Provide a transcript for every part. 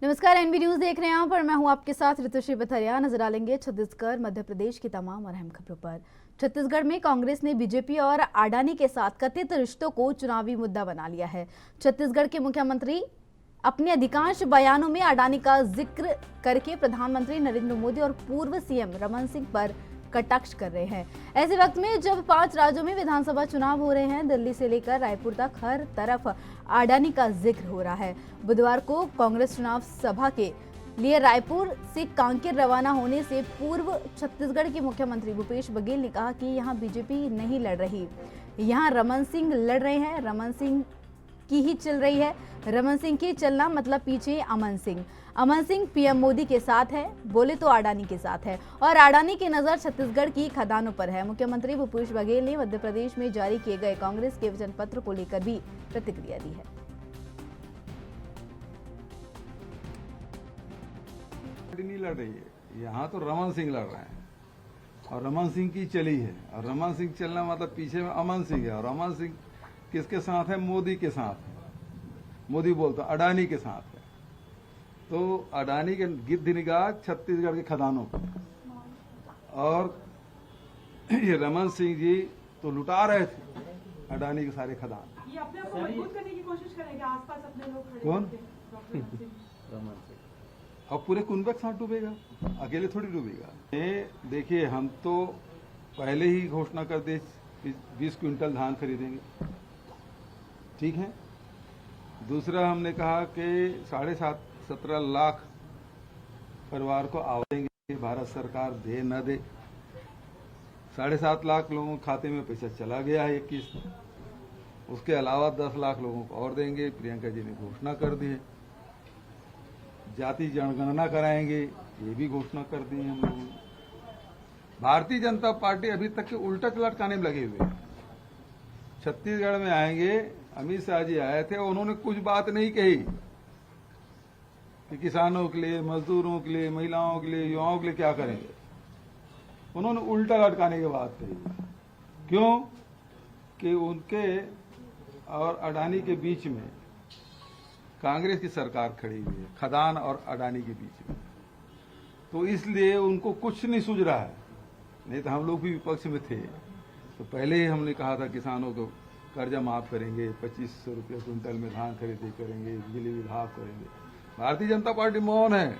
नमस्कार, NB news देख रहे हैं आप और मैं हूं आपके साथ ऋतुश्री बथरिया। नजर डालेंगे छत्तीसगढ़ मध्य प्रदेश की तमाम और अहम खबरों पर। छत्तीसगढ़ में कांग्रेस ने बीजेपी और अडानी के साथ कथित रिश्तों को चुनावी मुद्दा बना लिया है। छत्तीसगढ़ के मुख्यमंत्री अपने अधिकांश बयानों में अडानी का जिक्र करके प्रधानमंत्री नरेंद्र मोदी और पूर्व सीएम रमन सिंह पर कटाक्ष कर रहे हैं। ऐसे वक्त में जब 5 राज्यों में विधानसभा चुनाव हो रहे हैं, दिल्ली से लेकर रायपुर तक हर तरफ अडानी का जिक्र हो रहा है। बुधवार को कांग्रेस चुनाव सभा के लिए रायपुर से कांकेर रवाना होने से पूर्व छत्तीसगढ़ के मुख्यमंत्री भूपेश बघेल ने कहा कि यहां बीजेपी नहीं लड़ रही, यहां रमन सिंह लड़ रहे हैं। रमन सिंह की ही चल रही है। रमन सिंह की चलना मतलब पीछे अमन सिंह। अमन सिंह पीएम मोदी के साथ है, बोले तो अडानी के साथ है और अडानी की नजर छत्तीसगढ़ की खदानों पर है। मुख्यमंत्री भूपेश बघेल ने मध्य प्रदेश में जारी किए गए कांग्रेस के वचन पत्र को लेकर भी प्रतिक्रिया दी है। नहीं लड़ रही है, यहाँ तो रमन सिंह लड़ रहे हैं और रमन सिंह की चली है। और रमन सिंह चलना मतलब पीछे में अमन सिंह है। और अमन सिंह किसके साथ है? मोदी के साथ है। मोदी बोलता अडानी के साथ है। तो अडानी के गिद्ध निगाह छत्तीसगढ़ के खदानों पर। और ये रमन सिंह जी तो लुटा रहे थे अडानी के सारे खदान। ये अपने आप को मजबूत करने की कोशिश करेंगे, आसपास अपने लोग खड़े कौन? होंगे। रमन सिंह और पूरे कुनबे के साथ डूबेगा, अकेले थोड़ी डूबेगा। ये देखिए, हम तो पहले ही घोषणा कर दे 20 क्विंटल धान खरीदेंगे, ठीक है। दूसरा हमने कहा कि 17.5 लाख परिवार को आवाजेंगे, भारत सरकार दे न दे। 7.5 लाख लोगों के खाते में पैसा चला गया है 21। उसके अलावा 10 लाख लोगों को और देंगे, प्रियंका जी ने घोषणा कर दी है। जाति जनगणना कराएंगे, ये भी घोषणा कर दी है हम लोगों ने। भारतीय जनता पार्टी अभी तक के उल्टा लटकाने में लगे हुए हैं। छत्तीसगढ़ में आएंगे, अमित शाह जी आए थे, उन्होंने कुछ बात नहीं कही कि किसानों के लिए, मजदूरों के लिए, महिलाओं के लिए, युवाओं के लिए क्या करेंगे। उन्होंने उल्टा लटकाने की बात कही। क्यों? कि उनके और अडानी के बीच में कांग्रेस की सरकार खड़ी हुई है, खदान और अडानी के बीच में। तो इसलिए उनको कुछ नहीं सूझ रहा है। नहीं तो हम लोग भी विपक्ष में थे तो पहले ही हमने कहा था किसानों को कर्जा माफ करेंगे, 2500 रुपये क्विंटल में धान खरीदी करेंगे, बिजली विभाग करेंगे। भारतीय जनता पार्टी मौन है।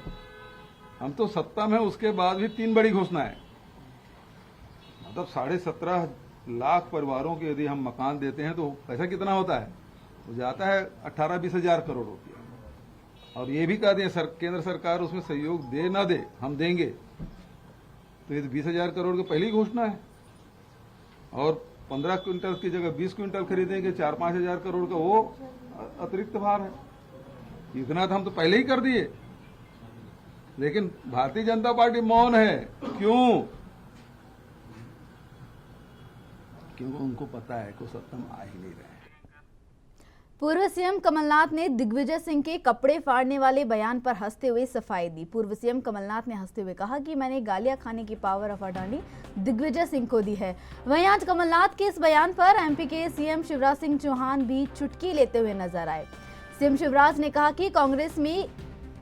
हम तो सत्ता में, उसके बाद भी 3 बड़ी घोषणाएं। मतलब 17.5 लाख परिवारों के यदि हम मकान देते हैं तो पैसा कितना होता है? वो जाता है 18-20 हजार करोड़ रुपया। और ये भी कह दिया केंद्र सरकार उसमें सहयोग दे ना दे, हम देंगे। तो ये 20,000 करोड़ की पहली घोषणा है। और 15 क्विंटल की जगह 20 क्विंटल खरीदेंगे, 4-5 हजार करोड़ का वो अतिरिक्त भार है। इतना तो हम तो पहले ही कर दिए, लेकिन भारतीय जनता पार्टी मौन है। क्यों? क्योंकि उनको पता है कि सत्ता में आ ही नहीं रहे। पूर्व सीएम कमलनाथ ने दिग्विजय सिंह के कपड़े फाड़ने वाले बयान पर हंसते हुए सफाई दी। पूर्व सीएम कमलनाथ ने हंसते हुए कहा कि मैंने गालियां खाने की पावर ऑफ अडानी दिग्विजय सिंह को दी है। वहीं आज कमलनाथ के इस बयान पर एमपी के सीएम शिवराज सिंह चौहान भी चुटकी लेते हुए नजर आए। सीएम शिवराज ने कहा कि कांग्रेस में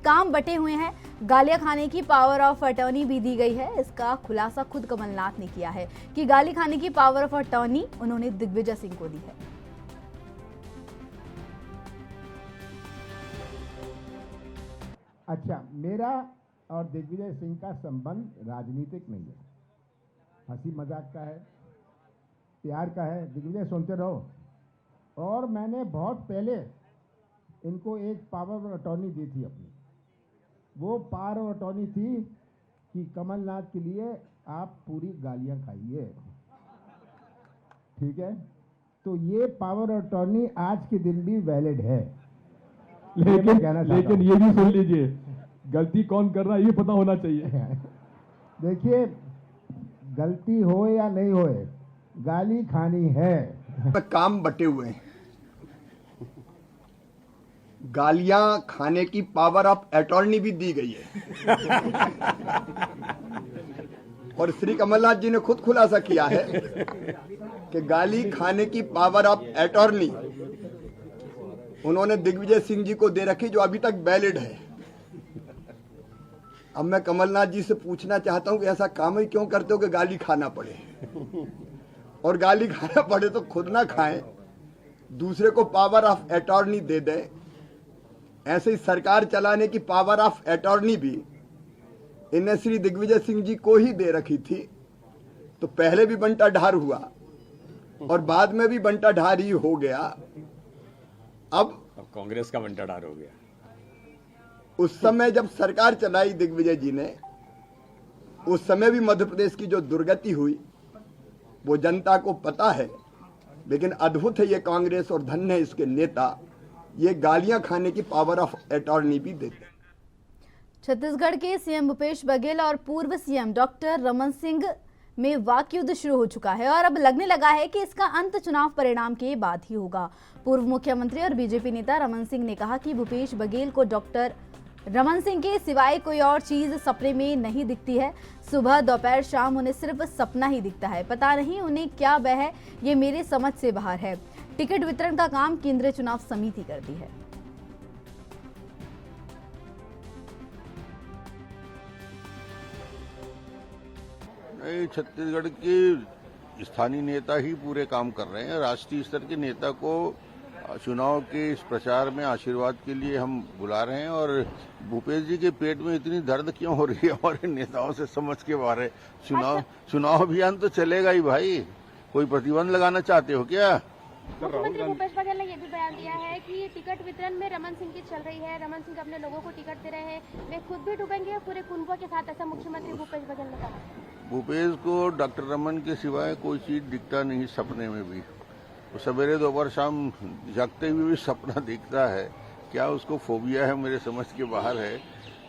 काम बटे हुए हैं, गालियां खाने की पावर ऑफ अटॉर्नी भी दी गई है। इसका खुलासा खुद कमलनाथ ने किया है कि गाली खाने की पावर ऑफ अटॉर्नी उन्होंने दिग्विजय सिंह को दी है। अच्छा, मेरा और दिग्विजय सिंह का संबंध राजनीतिक नहीं है, हंसी मजाक का है, प्यार का है। दिग्विजय सुनते रहो। और मैंने बहुत पहले इनको एक पावर ऑफ अटॉर्नी दी थी अपनी। वो पावर ऑफ अटॉर्नी थी कि कमलनाथ के लिए आप पूरी गालियां खाइए, ठीक है। तो ये पावर ऑफ अटॉर्नी आज के दिन भी वैलिड है। लेकिन ये भी सुन लीजिए, गलती कौन कर रहा है ये पता होना चाहिए। देखिए, गलती हो या नहीं हो, गाली खानी है। काम बटे हुए हैं। गालियां खाने की पावर ऑफ अटॉर्नी भी दी गई है। और श्री कमलनाथ जी ने खुद खुलासा किया है कि गाली खाने की पावर ऑफ अटॉर्नी उन्होंने दिग्विजय सिंह जी को दे रखी, जो अभी तक वैलिड है। अब मैं कमलनाथ जी से पूछना चाहता हूं कि ऐसा काम ही क्यों करते हो कि गाली खाना पड़े, और गाली खाना पड़े तो खुद ना खाएं, दूसरे को पावर ऑफ अटॉर्नी दे दें। ऐसे ही सरकार चलाने की पावर ऑफ अटॉर्नी भी इन्हें श्री दिग्विजय सिंह जी को ही दे रखी थी। तो पहले भी बंटा ढार हुआ और बाद में भी बंटा ढार ही हो गया। अब कांग्रेस का बंटा ढार हो गया। उस समय जब सरकार चलाई दिग्विजय जी ने, उस समय भी मध्य प्रदेश की जो दुर्गति हुई वो जनता को पता है। लेकिन अद्भुत है ये कांग्रेस और धन्य है इसके नेता, ये गालियां खाने की पावर ऑफ अटॉर्नी भी देते हैं। छत्तीसगढ़ के सीएम भूपेश बघेल और पूर्व सीएम डॉक्टर रमन सिंह में वाक युद्ध शुरू हो चुका है और अब लगने लगा है कि इसका अंत चुनाव परिणाम के बाद ही होगा। पूर्व मुख्यमंत्री और बीजेपी नेता रमन सिंह ने कहा कि भूपेश बघेल को डॉक्टर रमन सिंह के सिवाय कोई और चीज सपने में नहीं दिखती है। सुबह दोपहर शाम उन्हें सिर्फ सपना ही दिखता है। पता नहीं उन्हें क्या वह है, ये मेरे समझ से बाहर है। टिकट वितरण का काम केंद्रीय चुनाव समिति करती है। नहीं, छत्तीसगढ़ के स्थानीय नेता ही पूरे काम कर रहे हैं। राष्ट्रीय स्तर के नेता को चुनाव के इस प्रचार में आशीर्वाद के लिए हम बुला रहे हैं। और भूपेश जी के पेट में इतनी दर्द क्यों हो रही है हमारे नेताओं से समझ के बाहर है। चुनाव अभियान तो चलेगा ही भाई, कोई प्रतिबंध लगाना चाहते हो क्या? मुख्यमंत्री भूपेश बघेल ने यह भी बयान दिया है कि टिकट वितरण में रमन सिंह की चल रही है। रमन सिंह अपने लोगों को टिकट दे रहे हैं, वे खुद भी डूबेंगे पूरे कुनबा के साथ, ऐसा मुख्यमंत्री भूपेश बघेल ने कहा। भूपेश को डॉक्टर रमन के सिवाय कोई चीज दिखता नहीं सपने में भी। वो सवेरे दोपहर शाम जागते हुए भी सपना दिखता है। क्या उसको फोबिया है, मेरे समझ के बाहर है।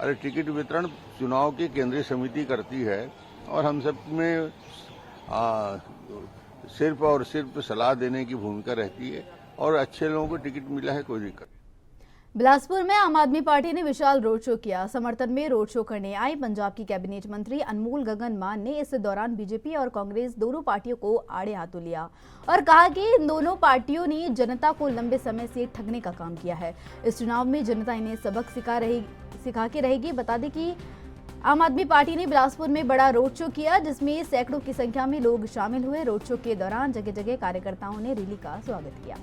अरे टिकट वितरण चुनाव की केंद्रीय समिति करती है और हम सब में सिर्फ और सिर्फ सलाह देने की भूमिका रहती है और अच्छे लोगों को टिकट मिला है, कोई दिक्कत। बिलासपुर में आम आदमी पार्टी ने विशाल रोड शो किया। समर्थन में रोड शो करने आई पंजाब की कैबिनेट मंत्री अनमोल गगन मान ने इस दौरान बीजेपी और कांग्रेस दोनों पार्टियों को आड़े हाथों लिया और कहा कि इन दोनों पार्टियों ने जनता को लंबे समय से ठगने का काम किया है। इस चुनाव में जनता इन्हें सबक सिखा के रहेगी। बता दें कि आम आदमी पार्टी ने बिलासपुर में बड़ा रोड शो किया, जिसमें सैकड़ों की संख्या में लोग शामिल हुए। रोड शो के दौरान जगह जगह कार्यकर्ताओं ने रैली का स्वागत किया।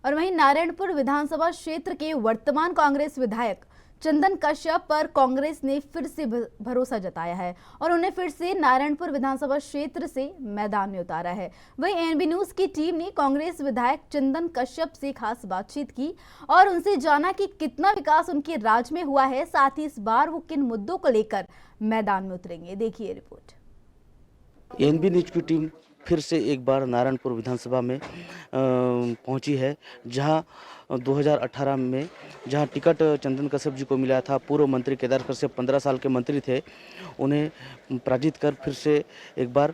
और वहीं नारायणपुर विधानसभा क्षेत्र के वर्तमान कांग्रेस विधायक चंदन कश्यप पर कांग्रेस ने फिर से भरोसा जताया है और उन्हें फिर से नारायणपुर विधानसभा क्षेत्र से मैदान में उतारा है। वहीं एनबी न्यूज की टीम ने कांग्रेस विधायक चंदन कश्यप से खास बातचीत की और उनसे जाना कि कितना विकास उनके राज में हुआ है, साथ ही इस बार वो किन मुद्दों को लेकर मैदान में उतरेंगे। देखिए रिपोर्ट। एनबी न्यूज की टीम फिर से एक बार नारायणपुर विधानसभा में पहुंची है, जहां 2018 में जहां टिकट चंदन कश्यप जी को मिला था। पूर्व मंत्री केदार कश्यप 15 साल के मंत्री थे, उन्हें पराजित कर फिर से एक बार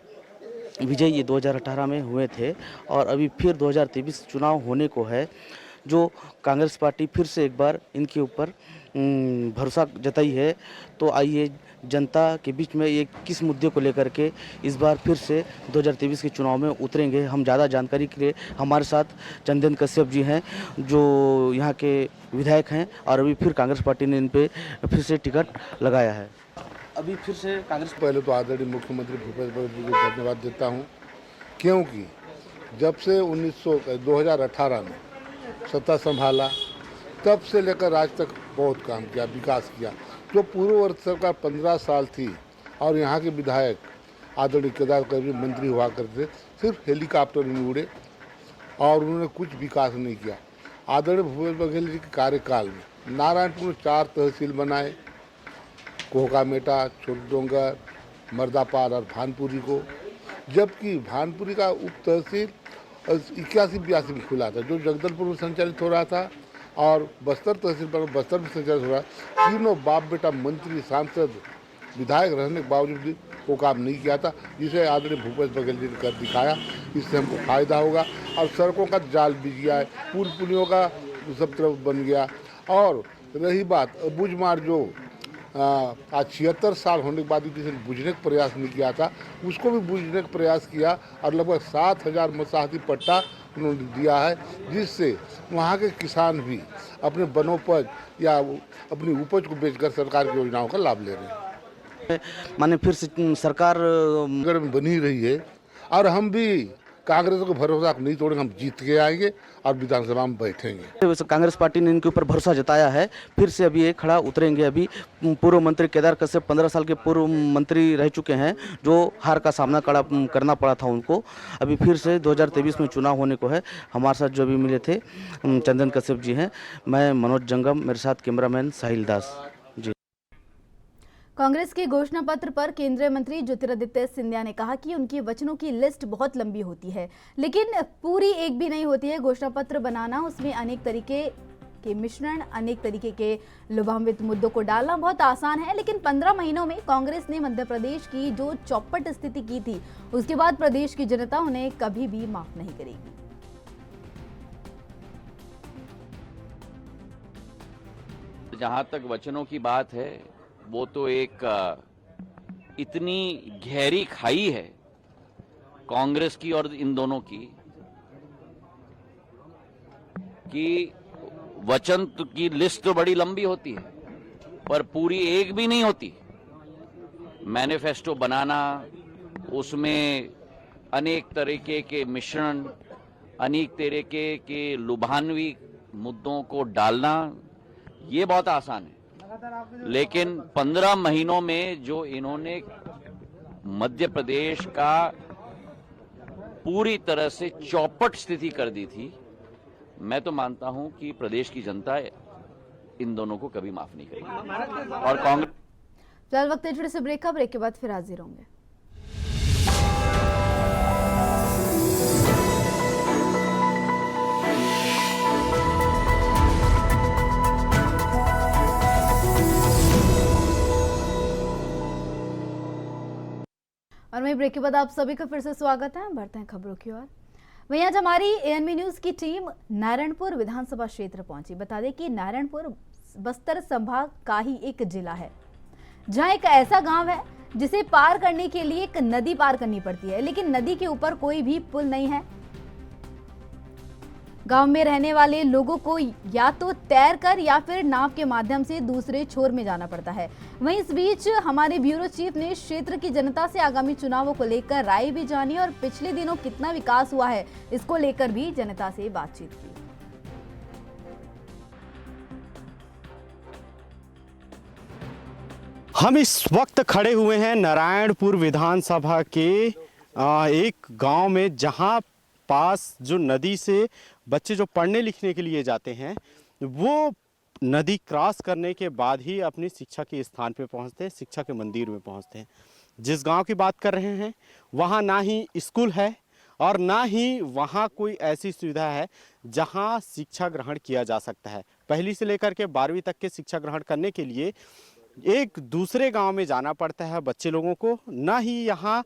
विजय ये 2018 में हुए थे और अभी फिर 2023 चुनाव होने को है, जो कांग्रेस पार्टी फिर से एक बार इनके ऊपर भरोसा जताई है। तो आइए जनता के बीच में ये किस मुद्दे को लेकर के इस बार फिर से 2023 के चुनाव में उतरेंगे। हम ज़्यादा जानकारी के लिए हमारे साथ चंदन कश्यप जी हैं, जो यहाँ के विधायक हैं और अभी फिर कांग्रेस पार्टी ने इन पे फिर से टिकट लगाया है। अभी फिर से कांग्रेस पहले तो आदरणीय मुख्यमंत्री भूपेश बघेल जी को धन्यवाद देता हूँ, क्योंकि जब से 2018 में सत्ता संभाला तब से लेकर आज तक बहुत काम किया, विकास किया। जो पूर्ववर्ती सरकार 15 साल थी और यहाँ के विधायक आदरणीय केदार कश्यप मंत्री हुआ करते, सिर्फ हेलीकॉप्टर में उड़े और उन्होंने कुछ विकास नहीं किया। आदरणीय भूपेश बघेल जी के कार्यकाल में नारायणपुर में 4 तहसील बनाए, कोहकामेटा, छोटडोंगर, मर्दापाल और भानपुरी को, जबकि भानपुरी का उप तहसील 81-82 में खुला था, जो जगदलपुर में संचालित हो रहा था, और बस्तर तहसील पर बस्तर में संचालित हो रहा है। तीनों बाप बेटा मंत्री, सांसद, विधायक रहने के बावजूद भी वो काम नहीं किया था, जिसे आदरणीय भूपेश बघेल जी ने कर दिखाया। इससे हमको फायदा होगा और सड़कों का जाल बिछ गया है, पुल पुलियों का सब तरफ बन गया। और रही बात बुझमार जो आज 76 साल होने के बाद भी किसी ने बूझने का प्रयास नहीं किया था, उसको भी बूझने का प्रयास किया और लगभग 7000 मसाहती पट्टा उन्होंने दिया है, जिससे वहाँ के किसान भी अपने वनोपज या अपनी उपज को बेचकर सरकार की योजनाओं का लाभ ले रहे हैं। माने फिर से सरकार अगर बनी रही है और हम भी कांग्रेस को भरोसा नहीं तोड़ेंगे, हम जीत के आएंगे और विधानसभा में बैठेंगे। वैसे कांग्रेस पार्टी ने इनके ऊपर भरोसा जताया है, फिर से अभी ये खड़ा उतरेंगे। अभी पूर्व मंत्री केदार कश्यप 15 साल के पूर्व मंत्री रह चुके हैं, जो हार का सामना करना पड़ा था उनको। अभी फिर से 2023 में चुनाव होने को है। हमारे साथ जो अभी मिले थे चंदन कश्यप जी हैं, मैं मनोज जंगम, मेरे साथ कैमरामैन साहिल दास जी। कांग्रेस के घोषणा पत्र पर केंद्रीय मंत्री ज्योतिरादित्य सिंधिया ने कहा कि उनकी वचनों की लिस्ट बहुत लंबी होती है, लेकिन पूरी एक भी नहीं होती है। घोषणा पत्र बनाना, उसमें अनेक तरीके के मिश्रण, अनेक तरीके के लुभान्वित मुद्दों को डालना बहुत आसान है, लेकिन 15 महीनों में कांग्रेस ने मध्य प्रदेश की जो चौपट स्थिति की थी, उसके बाद प्रदेश की जनता उन्हें कभी भी माफ नहीं करेगी। जहां तक वचनों की बात है, वो तो एक इतनी गहरी खाई है कांग्रेस की और इन दोनों की, कि वचन की लिस्ट तो बड़ी लंबी होती है पर पूरी एक भी नहीं होती। मैनिफेस्टो बनाना, उसमें अनेक तरीके के मिश्रण, अनेक तरीके के लुभान्वी मुद्दों को डालना, ये बहुत आसान है। लेकिन 15 महीनों में जो इन्होंने मध्य प्रदेश का पूरी तरह से चौपट स्थिति कर दी थी, मैं तो मानता हूं कि प्रदेश की जनता इन दोनों को कभी माफ नहीं करेगी। और कांग्रेस फिलहाल वक्त है छोटे से ब्रेक का, ब्रेक के बाद फिर हाजिर होंगे। और वहीं ब्रेक के बाद आप सभी का फिर से स्वागत है। बढ़ते हैं खबरों की ओर। वहीं आज हमारी एएनबी न्यूज की टीम नारायणपुर विधानसभा क्षेत्र पहुंची। बता दें कि नारायणपुर बस्तर संभाग का ही एक जिला है, जहां एक ऐसा गांव है जिसे पार करने के लिए एक नदी पार करनी पड़ती है, लेकिन नदी के ऊपर कोई भी पुल नहीं है। गांव में रहने वाले लोगों को या तो तैर कर या फिर नाव के माध्यम से दूसरे छोर में जाना पड़ता है। वहीं इस बीच हमारे ब्यूरो चीफ ने क्षेत्र की जनता से आगामी चुनावों को लेकर राय भी जानी और पिछले दिनों कितना विकास हुआ है, इसको लेकर भी जनता से बातचीत की। हम इस वक्त खड़े हुए हैं नारायणपुर विधानसभा के एक गांव में, जहां पास जो नदी से बच्चे जो पढ़ने लिखने के लिए जाते हैं, वो नदी क्रॉस करने के बाद ही अपनी शिक्षा के स्थान पे पहुंचते हैं, शिक्षा के मंदिर में पहुंचते हैं। जिस गांव की बात कर रहे हैं वहां ना ही स्कूल है और ना ही वहां कोई ऐसी सुविधा है जहां शिक्षा ग्रहण किया जा सकता है। पहली से लेकर के 12वीं तक के शिक्षा ग्रहण करने के लिए एक दूसरे गांव में जाना पड़ता है बच्चे लोगों को। ना ही यहाँ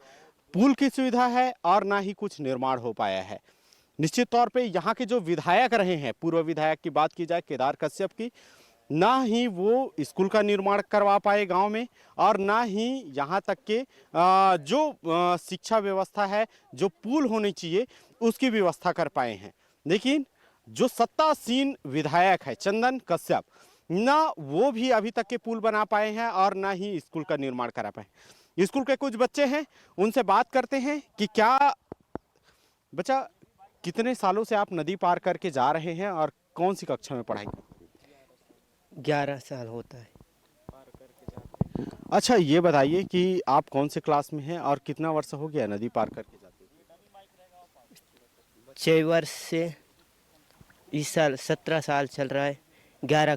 पुल की सुविधा है और ना ही कुछ निर्माण हो पाया है। निश्चित तौर पे यहाँ के जो विधायक रहे हैं, पूर्व विधायक की बात की जाए केदार कश्यप की, ना ही वो स्कूल का निर्माण करवा पाए गांव में और ना ही यहाँ तक के जो शिक्षा व्यवस्था है, जो पुल होनी चाहिए, उसकी व्यवस्था कर पाए हैं। लेकिन जो सत्तासीन विधायक है चंदन कश्यप, ना वो भी अभी तक के पुल बना पाए हैं और ना ही स्कूल का निर्माण करा पाए। स्कूल के कुछ बच्चे हैं, उनसे बात करते हैं कि क्या बच्चा, कितने सालों से आप नदी पार करके जा रहे हैं और कौन सी कक्षा में पढ़ाई? 11 साल होता है। अच्छा, ये बताइए कि आप कौन से क्लास में हैं और कितना वर्ष हो गया नदी पार करके जाते? 6 वर्ष से, इस साल 17 साल चल रहा है। 11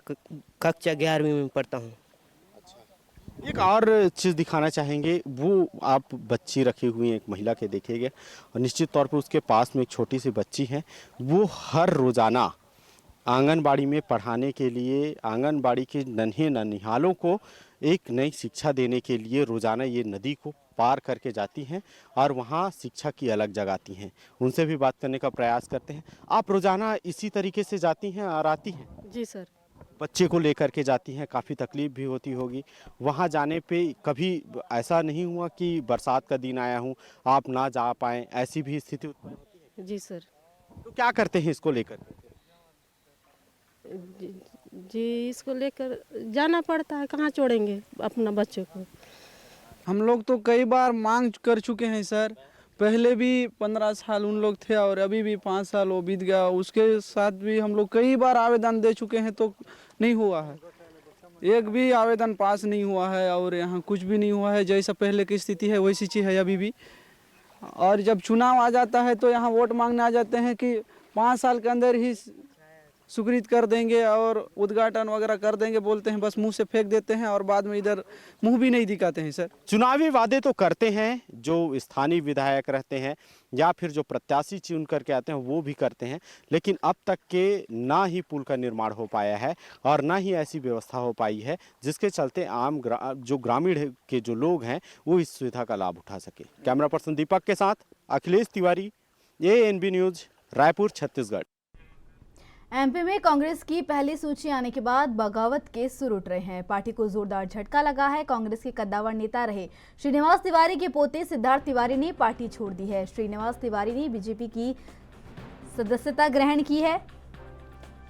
कक्षा 11वीं में पढ़ता हूँ। एक और चीज़ दिखाना चाहेंगे, वो आप बच्ची रखी हुई हैं, एक महिला के देखेंगे और निश्चित तौर पर उसके पास में एक छोटी सी बच्ची है। वो हर रोज़ाना आंगनबाड़ी में पढ़ाने के लिए, आंगनबाड़ी के नन्हे ननिहालों को एक नई शिक्षा देने के लिए रोज़ाना ये नदी को पार करके जाती हैं और वहाँ शिक्षा की अलग जगाती हैं। उनसे भी बात करने का प्रयास करते हैं। आप रोज़ाना इसी तरीके से जाती हैं और आती हैं? जी सर। बच्चे को लेकर के जाती हैं, काफ़ी तकलीफ भी होती होगी। वहाँ जाने पे कभी ऐसा नहीं हुआ कि बरसात का दिन आया हूँ आप ना जा पाएँ, ऐसी भी स्थिति उत्पन्न होती है? जी सर। तो क्या करते हैं इसको लेकर? जी इसको लेकर जाना पड़ता है, कहाँ छोड़ेंगे अपना बच्चे को। हम लोग तो कई बार मांग कर चुके हैं सर, पहले भी 15 साल उन लोग थे और अभी भी 5 साल वो बीत गया, उसके साथ भी हम लोग कई बार आवेदन दे चुके हैं तो नहीं हुआ है, एक भी आवेदन पास नहीं हुआ है और यहाँ कुछ भी नहीं हुआ है। जैसा पहले की स्थिति है वैसी चीज़ है अभी भी। और जब चुनाव आ जाता है तो यहाँ वोट मांगने आ जाते हैं कि 5 साल के अंदर ही स्वीकृत कर देंगे और उद्घाटन वगैरह कर देंगे बोलते हैं, बस मुंह से फेंक देते हैं और बाद में इधर मुंह भी नहीं दिखाते हैं सर। चुनावी वादे तो करते हैं, जो स्थानीय विधायक रहते हैं या फिर जो प्रत्याशी चुन करके आते हैं वो भी करते हैं, लेकिन अब तक के ना ही पुल का निर्माण हो पाया है और ना ही ऐसी व्यवस्था हो पाई है जिसके चलते आम जो ग्रामीण के जो लोग हैं वो इस सुविधा का लाभ उठा सके। कैमरा पर्सन दीपक के साथ Akhilesh Tiwari, ANB news, Raipur, Chhattisgarh. MP में कांग्रेस की पहली सूची आने के बाद बगावत के सुर उठ रहे हैं। पार्टी को जोरदार झटका लगा है। कांग्रेस के कद्दावर नेता रहे श्रीनिवास तिवारी के पोते सिद्धार्थ तिवारी ने पार्टी छोड़ दी है। श्रीनिवास तिवारी ने बीजेपी की सदस्यता ग्रहण की है।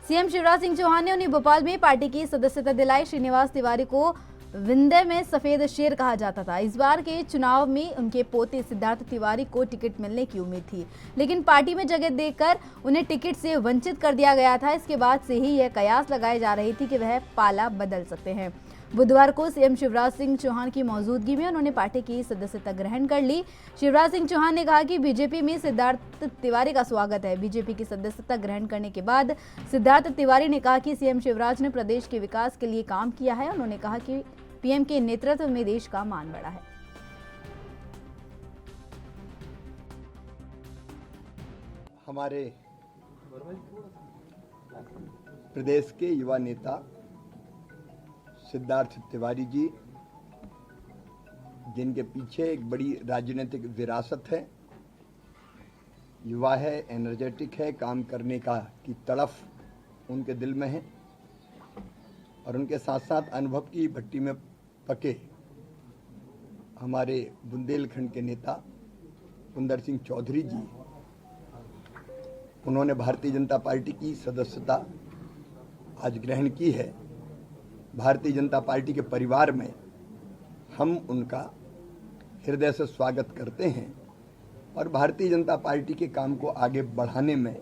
सीएम शिवराज सिंह चौहान ने उन्हें भोपाल में पार्टी की सदस्यता दिलाई। श्रीनिवास तिवारी को विंध्य में सफेद शेर कहा जाता था। इस बार के चुनाव में उनके पोते सिद्धार्थ तिवारी को टिकट मिलने की उम्मीद थी, लेकिन पार्टी में जगह देकर उन्हें टिकट से वंचित कर दिया गया था। इसके बाद से ही यह कयास लगाई जा रही थी कि वह पाला बदल सकते हैं। बुधवार को सीएम शिवराज सिंह चौहान की मौजूदगी में उन्होंने पार्टी की सदस्यता ग्रहण कर ली। शिवराज सिंह चौहान ने कहा कि बीजेपी में सिद्धार्थ तिवारी का स्वागत है। बीजेपी की सदस्यता ग्रहण करने के बाद सिद्धार्थ तिवारी ने कहा कि सीएम शिवराज ने प्रदेश के विकास के लिए काम किया है। उन्होंने कहा कि पीएम के नेतृत्व में देश का मान बढ़ा है। हमारे प्रदेश के युवा नेता सिद्धार्थ तिवारी जी, जिनके पीछे एक बड़ी राजनीतिक विरासत है, युवा है, एनर्जेटिक है, काम करने की तड़फ उनके दिल में है और उनके साथ साथ अनुभव की भट्टी में पके हमारे बुंदेलखंड के नेता कुंदर सिंह चौधरी जी, उन्होंने भारतीय जनता पार्टी की सदस्यता आज ग्रहण की है। भारतीय जनता पार्टी के परिवार में हम उनका हृदय से स्वागत करते हैं और भारतीय जनता पार्टी के काम को आगे बढ़ाने में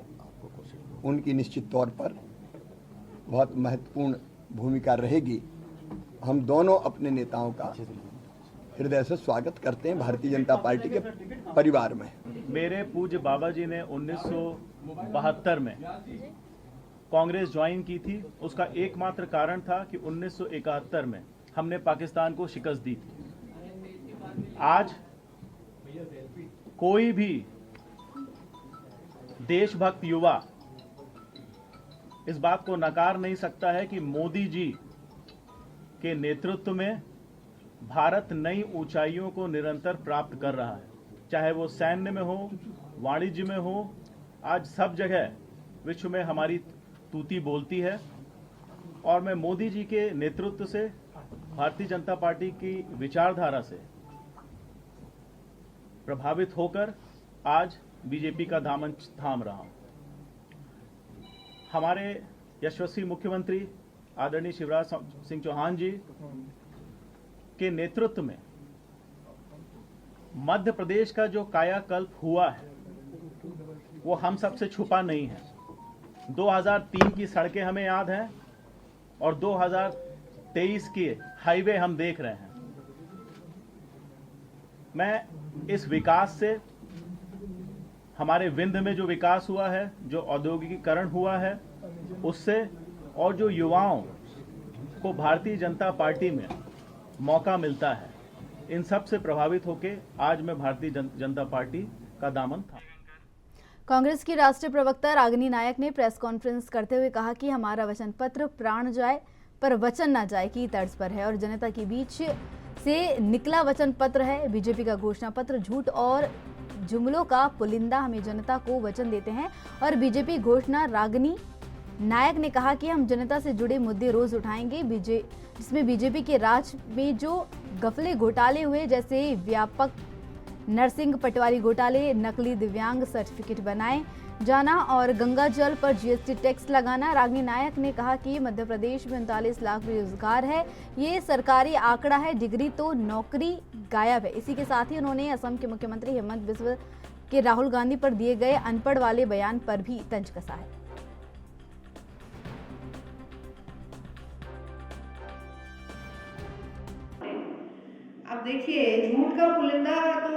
उनकी निश्चित तौर पर बहुत महत्वपूर्ण भूमिका रहेगी। हम दोनों अपने नेताओं का हृदय से स्वागत करते हैं भारतीय जनता पार्टी के परिवार में। मेरे पूज्य बाबा जी ने 1972 में कांग्रेस ज्वाइन की थी। उसका एकमात्र कारण था कि 1971 में हमने पाकिस्तान को शिकस्त दी थी। आज कोई भी देशभक्त युवा इस बात को नकार नहीं सकता है कि मोदी जी के नेतृत्व में भारत नई ऊंचाइयों को निरंतर प्राप्त कर रहा है, चाहे वो सैन्य में हो, वाणिज्य में हो। आज सब जगह विश्व में हमारी तूती बोलती है और मैं मोदी जी के नेतृत्व से, भारतीय जनता पार्टी की विचारधारा से प्रभावित होकर आज बीजेपी का दामन थाम रहा हूं। हमारे यशस्वी मुख्यमंत्री आदरणीय शिवराज सिंह चौहान जी के नेतृत्व में मध्य प्रदेश का जो कायाकल्प हुआ है वो हम सबसे छुपा नहीं है। 2003 की सड़कें हमें याद हैं और 2023 के हाईवे हम देख रहे हैं। मैं इस विकास से, हमारे विंध्य में जो विकास हुआ है, जो औद्योगिकीकरण हुआ है, उससे और जो युवाओं को भारतीय जनता पार्टी में मौका मिलता है, इन सब से प्रभावित होकर आज मैं भारतीय जनता पार्टी का दामन था। कांग्रेस की राष्ट्रीय प्रवक्ता रागिनी नायक ने प्रेस कॉन्फ्रेंस करते हुए कहा कि हमारा वचन पत्र प्राण जाए पर वचन ना जाए की तर्ज पर है और जनता के बीच से निकला वचन पत्र है। बीजेपी का घोषणा पत्र झूठ और जुमलों का पुलिंदा। हमें जनता को वचन देते हैं और बीजेपी घोषणा रागिनी नायक ने कहा कि हम जनता से जुड़े मुद्दे रोज उठाएंगे, जिसमें बीजेपी के राज में जो गफले घोटाले हुए, जैसे व्यापक नरसिंह पटवारी घोटाले, नकली दिव्यांग सर्टिफिकेट बनाए जाना और गंगा जल पर जीएसटी टैक्स लगाना। रागिनी नायक ने कहा कि मध्य प्रदेश में 39 लाख बेरोजगार है, ये सरकारी आंकड़ा है, डिग्री तो नौकरी गायब है। इसी के साथ ही उन्होंने असम के मुख्यमंत्री हेमंत बिस्वा के राहुल गांधी पर दिए गए अनपढ़ वाले बयान पर भी तंज कसा है। अब देखिए, झूठ का पुलिंदा तो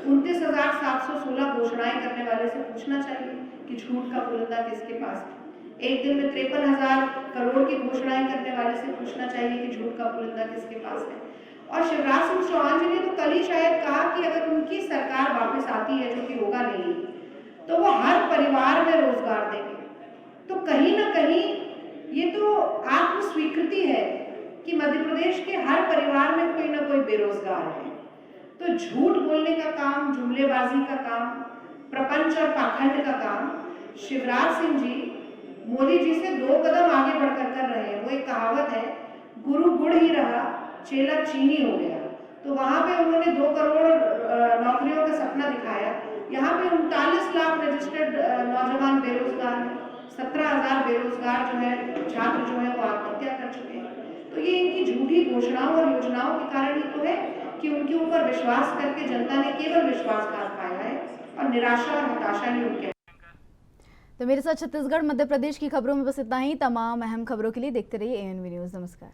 29,716 घोषणाएं करने वाले से पूछना चाहिए कि झूठ का पुलिंदा किसके पास है। एक दिन में 53,000 करोड़ की घोषणाएं करने वाले से पूछना चाहिए कि झूठ का पुलिंदा किसके पास है। और शिवराज सिंह चौहान जी ने तो कल ही शायद कहा कि अगर उनकी सरकार वापस आती है, जो कि होगा नहीं, तो वो हर परिवार में रोजगार देंगे। तो कहीं ना कहीं ये तो आत्म स्वीकृति है कि मध्य प्रदेश के हर परिवार में कोई ना कोई बेरोजगार है। तो झूठ बोलने का काम, जुमलेबाजी का काम, प्रपंच और पाखंड का काम शिवराज सिंह जी मोदी जी से 2 कदम आगे बढ़कर कर रहे हैं। वो एक कहावत है, गुरु गुड़ ही रहा, चेला चीनी हो गया। तो वहां पे उन्होंने 2 करोड़ नौकरियों का सपना दिखाया। यहाँ पे 39 लाख रजिस्टर्ड नौजवान बेरोजगार हैं, 17,000 बेरोजगार जो है छात्र जो है वो आत्महत्या कर चुके हैं। तो ये इनकी झूठी घोषणाओं और योजनाओं के कारण ही तो है कि उनके ऊपर विश्वास करके जनता ने केवल विश्वासघात पाया है और निराशा और हताशा ही उनके। तो मेरे साथ छत्तीसगढ़ मध्य प्रदेश की खबरों में बस इतना ही। तमाम अहम खबरों के लिए देखते रहिए ANV न्यूज़। नमस्कार।